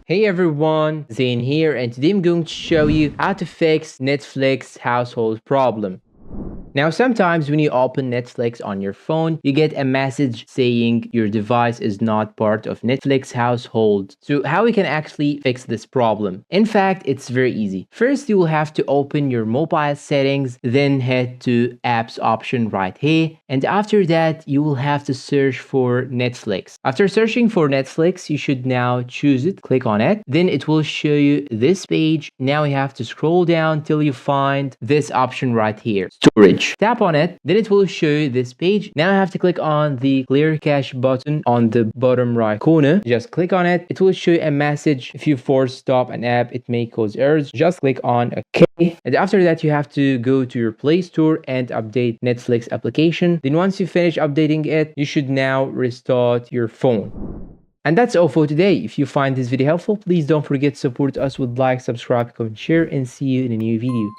Hey everyone, Zane here, and today I'm going to show you how to fix Netflix household problem. Now, sometimes when you open Netflix on your phone, you get a message saying your device is not part of Netflix household. So how we can actually fix this problem? In fact, it's very easy. First, you will have to open your mobile settings, then head to apps option right here. And after that, you will have to search for Netflix. After searching for Netflix, you should now choose it, click on it. Then it will show you this page. Now you have to scroll down till you find this option right here, storage. Tap on it, then it will show you this page. Now I have to click on the clear cache button on the bottom right corner. Just click on it. It will show you a message. If you force stop an app, it may cause errors. Just click on OK. And after that, you have to go to your Play Store and update Netflix application. Then once you finish updating it, you should now restart your phone. And that's all for today. If you find this video helpful, please don't forget to support us with like, subscribe, comment, share, and see you in a new video.